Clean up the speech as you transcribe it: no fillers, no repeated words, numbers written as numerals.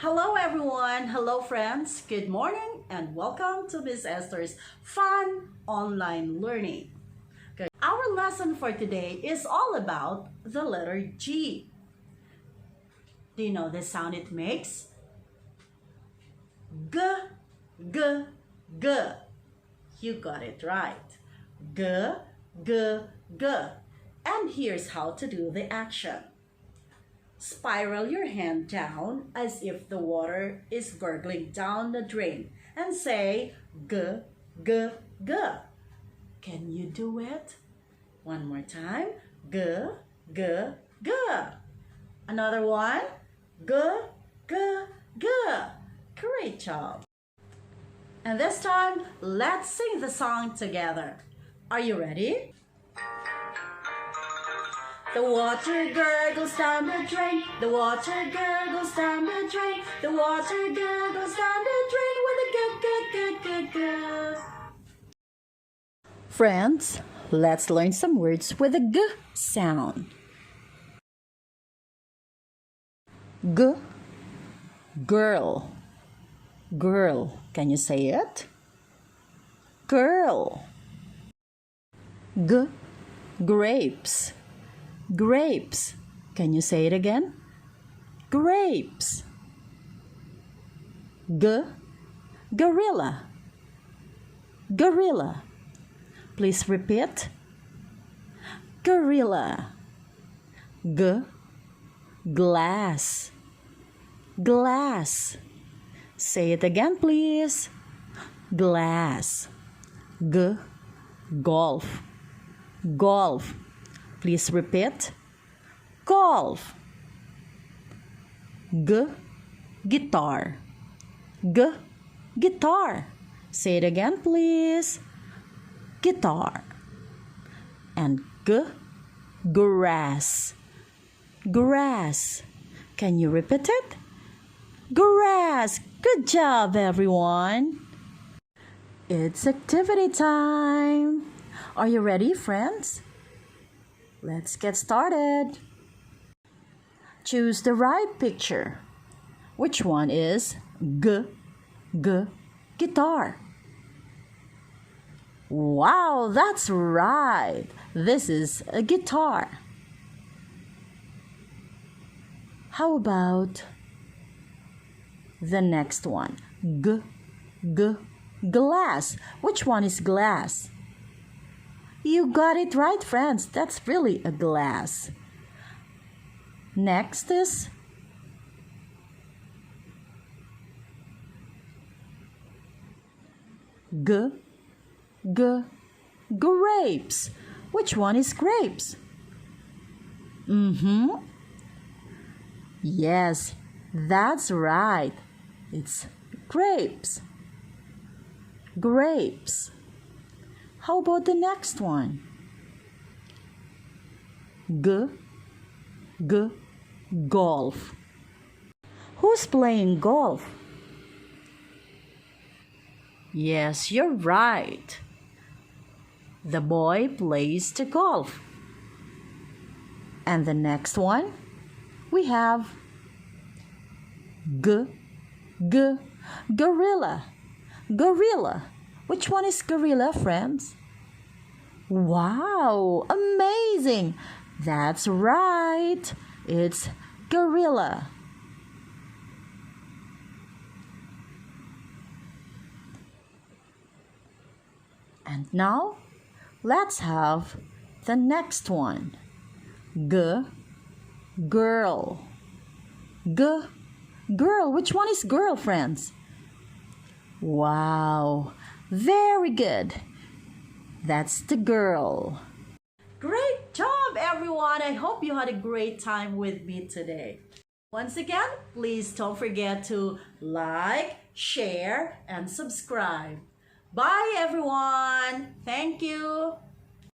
Hello everyone, hello friends, good morning and welcome to Miss Esther's Fun Online Learning. Okay. Our lesson for today is all about the letter G. Do you know the sound it makes? G, G, G. You got it right. G, G, G. And here's how to do the action. Spiral your hand down as if the water is gurgling down the drain and say G, G, G. Can you do it? One more time. G, G, G. Another one. G, G, G. Great job. And this time, let's sing the song together. Are you ready? The water gurgles down the drain. The water gurgles down the drain. The water gurgles down the drain with a g. Friends, let's learn some words with a g sound. G, girl. Girl. Can you say it? Girl. G, grapes. Grapes. Can you say it again? Grapes. G, gorilla. Gorilla. Please repeat. Gorilla. G, glass. Glass. Say it again, please. Glass. G, golf. Golf. Please repeat. Golf. G, guitar. G, guitar. Say it again, please. Guitar. And G, grass. Grass. Can you repeat it? Grass. Good job, everyone. It's activity time. Are you ready, friends? Let's get started. Choose the right picture. Which one is G, G, guitar? Wow, that's right. This is a guitar. How about the next one? G, G, glass. Which one is glass? You got it right, friends. That's really a glass. Next is G, G, grapes. Which one is grapes? Yes, that's right. It's grapes. Grapes. How about the next one? G, G, golf. Who's playing golf? Yes, you're right. The boy plays the golf. And the next one, we have G, G, gorilla. Gorilla. Which one is gorilla, friends? Wow, amazing! That's right. It's gorilla. And now, let's have the next one. G, girl. G, girl. Which one is girl, friends? Wow, very good. That's the girl. Great job, everyone. I hope you had a great time with me today. Once again, please don't forget to like, share, and subscribe. Bye, everyone. Thank you.